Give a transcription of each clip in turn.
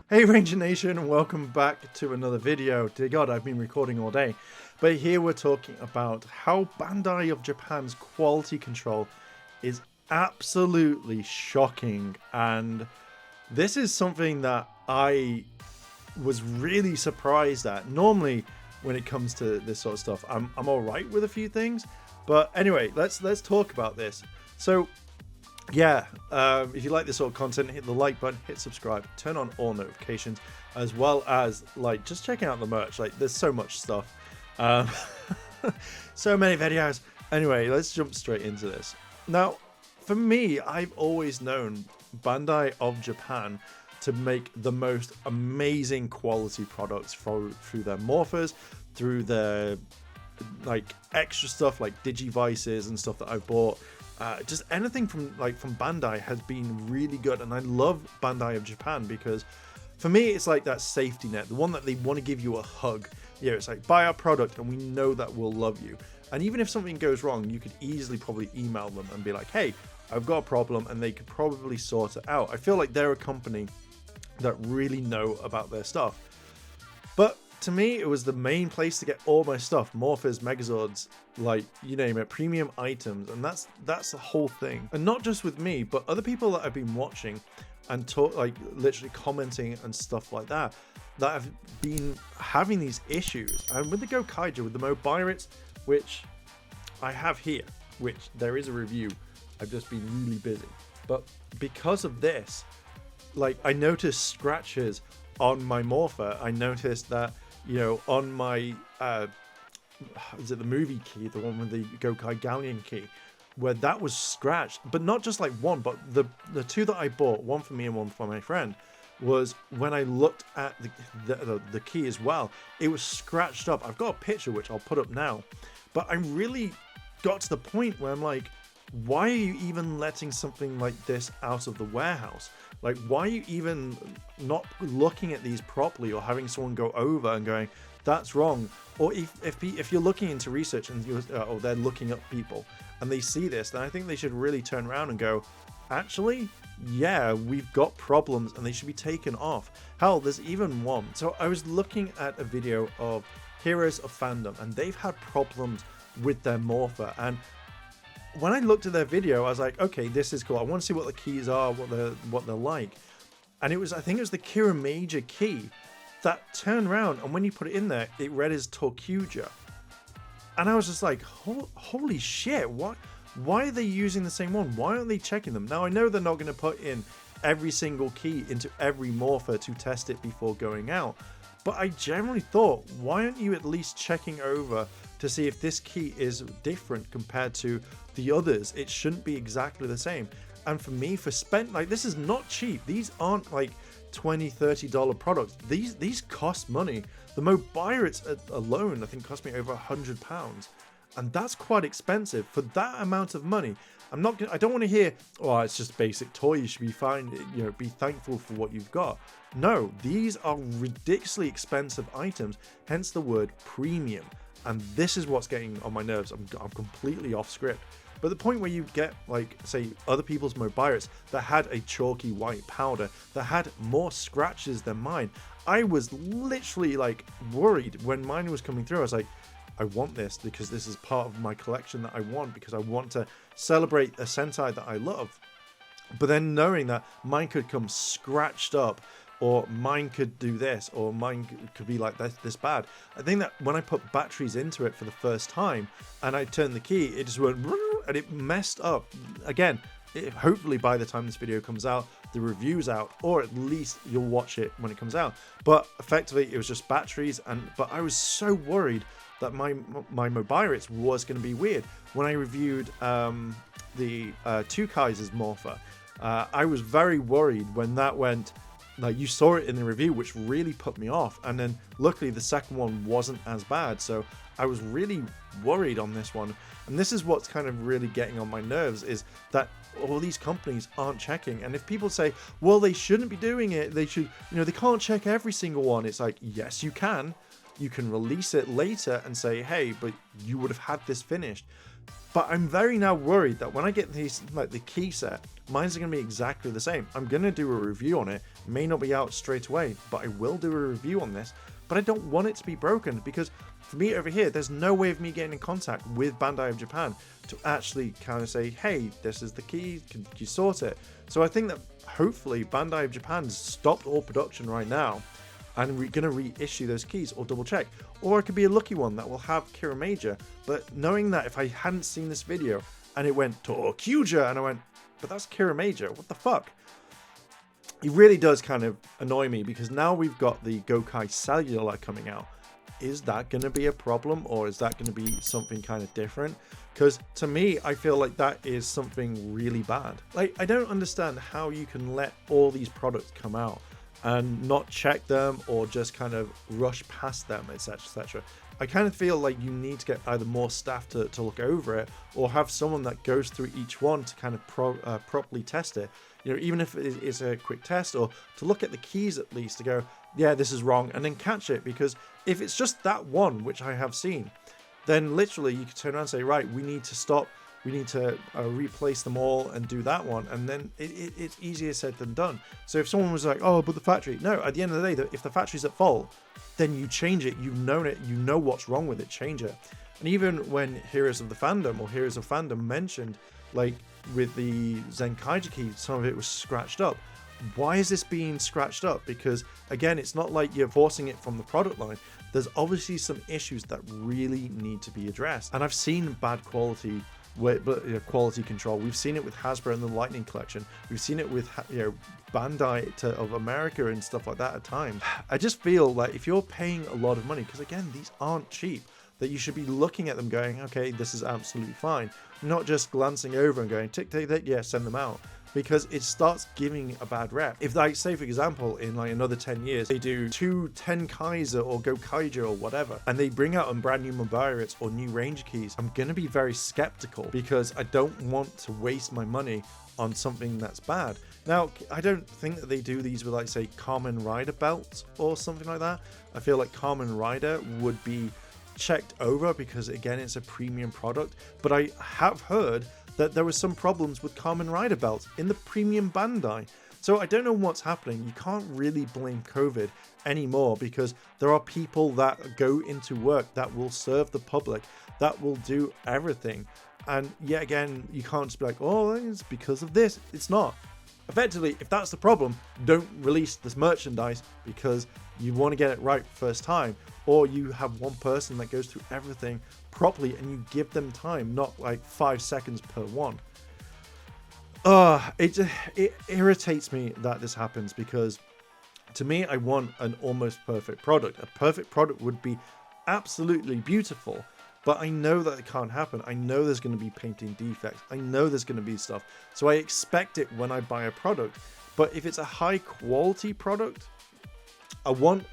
Hey Ranger Nation, and welcome back to another video. Dear God, I've been recording all day. But here we're talking about how Bandai of Japan's quality control is absolutely shocking. And this is something that I was really surprised at. Normally, when it comes to this sort of stuff, I'm alright with a few things. But anyway, let's talk about this. So yeah, if you like this sort of content, hit the like button, hit subscribe, turn on all notifications, as well as just checking out the merch. There's so much stuff, so many videos. Anyway, let's jump straight into this. Now, for me, I've always known Bandai of Japan to make the most amazing quality products through their Morphers, through their extra stuff like Digivices and stuff that I've bought. Just anything from Bandai has been really good, and I love Bandai of Japan because for me it's like that safety net, the one that they want to give you a hug. Yeah, it's like, buy our product and we know that we'll love you. And even if something goes wrong, you could easily probably email them and be like, hey, I've got a problem, and they could probably sort it out. I feel like they're a company that really know about their stuff. But to me, it was the main place to get all my stuff: Morphers, Megazords, you name it, premium items. And that's the whole thing. And not just with me, but other people that I've been watching and literally commenting and stuff like that have been having these issues. And with the Gokaija, with the Mobirates, which I have here, which there is a review, I've just been really busy. But because of this, I noticed scratches on my Morpher. I noticed that, on my is it the movie key, the one with the Gokai Galleon key, where that was scratched, but not just one, but the two that I bought, one for me and one for my friend, was when I looked at the key as well, it was scratched up. I've got a picture which I'll put up now, but I really got to the point where I'm like, why are you even letting something like this out of the warehouse? Why are you even not looking at these properly, or having someone go over and going, that's wrong? Or if you're looking into research and or they're looking up people and they see this, then I think they should really turn around and go, actually, yeah, we've got problems and they should be taken off. Hell, there's even one. So I was looking at a video of Heroes of Fandom, and they've had problems with their Morpher. And when I looked at their video, I was like, okay, this is cool. I want to see what the keys are, what they're like. And I think it was the Kira Major key that turned around, and when you put it in there, it read as Tokuja. And I was just like, holy shit, what? Why are they using the same one? Why aren't they checking them? Now, I know they're not going to put in every single key into every Morpher to test it before going out, but I generally thought, why aren't you at least checking over to see if this key is different compared to the others? It shouldn't be exactly the same. And for me, this is not cheap. These aren't $20-30 products. These cost money. The Mobirates alone, I think, cost me over £100, and that's quite expensive for that amount of money. I don't want to hear, oh, it's just basic toy, you should be fine, be thankful for what you've got. No, these are ridiculously expensive items, hence the word premium. And this is what's getting on my nerves. I'm completely off script. But the point where you get, say, other people's Mobirates that had a chalky white powder, that had more scratches than mine, I was literally worried when mine was coming through. I was like, I want this because this is part of my collection that I want, because I want to celebrate a Sentai that I love. But then knowing that mine could come scratched up, or mine could do this, or mine could be this bad. I think that when I put batteries into it for the first time and I turned the key, it just went and it messed up. Again, hopefully by the time this video comes out, the review's out, or at least you'll watch it when it comes out. But effectively, it was just batteries. But I was so worried that my Mobirates was going to be weird. When I reviewed the Two Kaisers Morpher, I was very worried when that went. You saw it in the review, which really put me off. And then luckily the second one wasn't as bad. So I was really worried on this one. And this is what's kind of really getting on my nerves, is that all these companies aren't checking. And if people say, well, they shouldn't be doing it, they should, they can't check every single one. It's like, yes, you can. You can release it later and say, hey, but you would have had this finished. But I'm very now worried that when I get these, like the key set, mine's going to be exactly the same. I'm going to do a review on it. May not be out straight away, but I will do a review on this. But I don't want it to be broken, because for me over here, there's no way of me getting in contact with Bandai of Japan to actually kind of say, hey, this is the key, can you sort it? So I think that hopefully Bandai of Japan's stopped all production right now, and we're going to reissue those keys or double check. Or it could be a lucky one that will have Kira Major. But knowing that if I hadn't seen this video and it went Torcuja, and I went, but that's Kira Major, what the fuck? It really does kind of annoy me, because now we've got the Goku Cellular coming out. Is that going to be a problem, or is that going to be something kind of different? Because to me, I feel like that is something really bad. Like, I don't understand how you can let all these products come out and not check them, or just kind of rush past them, etc, etc. I kind of feel like you need to get either more staff to look over it, or have someone that goes through each one to kind of properly test it. You know, even if it is a quick test, or to look at the keys at least to go, yeah, this is wrong, and then catch it. Because if it's just that one, which I have seen, then literally you could turn around and say, right, we need to stop, we need to replace them all and do that one, and then it's easier said than done. So if someone was like, oh, but the factory, no, at the end of the day, if the factory's at fault, then you change it. You've known it, you know what's wrong with it, change it. And even when Heroes of the Fandom or Heroes of Fandom mentioned, like with the Zenkaiji key, some of it was scratched up. Why is this being scratched up? Because again, it's not like you're forcing it from the product line. There's obviously some issues that really need to be addressed. And I've seen bad quality quality control. We've seen it with Hasbro and the Lightning Collection. We've seen it with, you know, Bandai of America and stuff like that at times. I just feel like if you're paying a lot of money, because again, these aren't cheap, that you should be looking at them going, okay, this is absolutely fine. Not just glancing over and going, tick, tick, tick, yeah, send them out. Because it starts giving a bad rep. If, like, say for example, in like another 10 years, they do 2 Tenkaiser or Gokaija or whatever, and they bring out a brand new Mobiritz or new Ranger keys, I'm gonna be very skeptical, because I don't want to waste my money on something that's bad. Now, I don't think that they do these with, like, say, Kamen Rider belts or something like that. I feel like Kamen Rider would be checked over, because again, it's a premium product. But I have heard that there were some problems with Kamen Rider belts in the premium Bandai. So I don't know what's happening. You can't really blame COVID anymore, because there are people that go into work that will serve the public, that will do everything. And yet again, you can't just be like, oh, it's because of this. It's not. Effectively, if that's the problem, don't release this merchandise, because you want to get it right first time. Or you have one person that goes through everything properly and you give them time, not like 5 seconds per one. It irritates me that this happens, because to me, I want an almost perfect product. A perfect product would be absolutely beautiful, but I know that it can't happen. I know there's going to be painting defects. I know there's going to be stuff. So I expect it when I buy a product. But if it's a high quality product, I want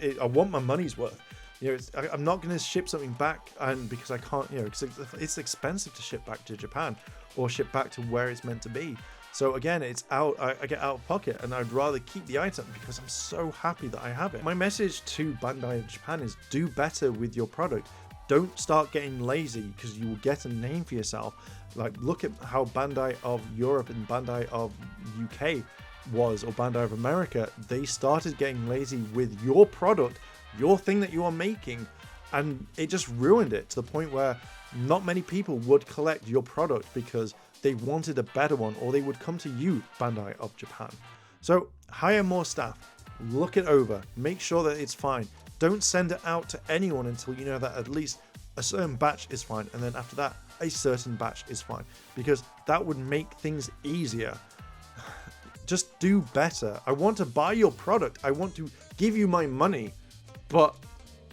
my money's worth. You know, I'm not going to ship something back, and because I can't, you know, because it's expensive to ship back to Japan or ship back to where it's meant to be. So again, it's out. I get out of pocket, and I'd rather keep the item because I'm so happy that I have it. My message to Bandai of Japan is, do better with your product. Don't start getting lazy, because you will get a name for yourself. Like, look at how Bandai of Europe and Bandai of UK was, or Bandai of America. They started getting lazy with your product, your thing that you are making, and it just ruined it to the point where not many people would collect your product because they wanted a better one, or they would come to you, Bandai of Japan. So hire more staff, look it over, make sure that it's fine. Don't send it out to anyone until you know that at least a certain batch is fine, and then after that a certain batch is fine, because that would make things easier. Just do better. I want to buy your product, I want to give you my money, but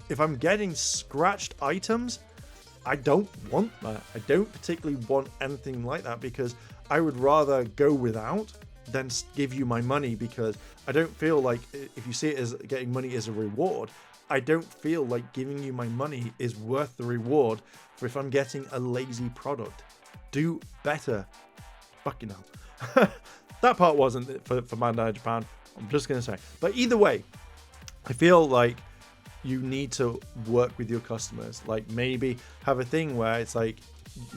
if I'm getting scratched items, I don't want that. I don't particularly want anything like that, because I would rather go without than give you my money, because I don't feel like, if you see it as getting money as a reward, I don't feel like giving you my money is worth the reward for if I'm getting a lazy product. Do better. Fucking hell. That part wasn't for Bandai Japan, I'm just going to say. But either way, I feel like you need to work with your customers. Like, maybe have a thing where it's like,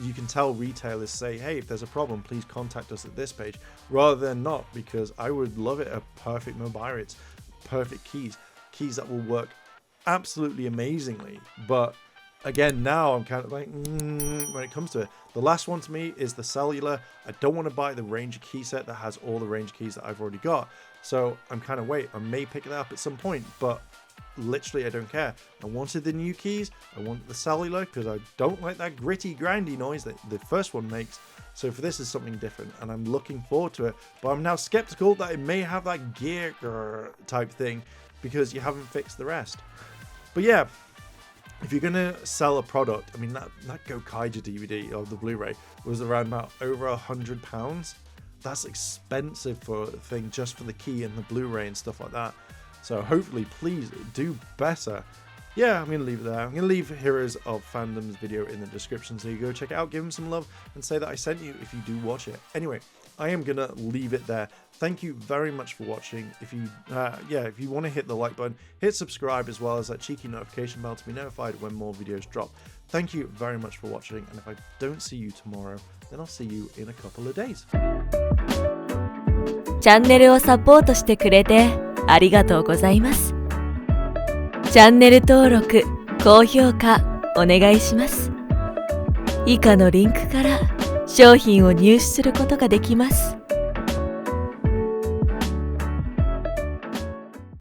you can tell retailers say, hey, if there's a problem, please contact us at this page, rather than not, because I would love it a perfect mobile. It's perfect keys that will work absolutely amazingly. But again, now I'm kind of like, when it comes to it, the last one to me is the Cellular. I don't want to buy the Ranger key set that has all the Ranger keys that I've already got. So I'm kind of I may pick that up at some point, but literally I don't care. I wanted the new keys. I wanted the Cellular because I don't like that gritty, grindy noise that the first one makes. So for this is something different, and I'm looking forward to it. But I'm now skeptical that it may have that gear type thing because you haven't fixed the rest. But yeah, if you're going to sell a product, I mean, that Gokaiger DVD of the Blu-ray was around about over £100. That's expensive for a thing just for the key and the Blu-ray and stuff like that. So hopefully, please do better. Yeah, I'm going to leave it there. I'm going to leave Heroes of Fandom's video in the description, so you go check it out, give him some love, and say that I sent you if you do watch it. Anyway, I am going to leave it there. Thank you very much for watching. If you want to hit the like button, hit subscribe as well as that cheeky notification bell to be notified when more videos drop. Thank you very much for watching, and if I don't see you tomorrow, then I'll see you in a couple of days. チャンネルをサポートしてくれてありがとうございます。チャンネル登録、高評価お願いします。以下のリンクから商品を入手することができます。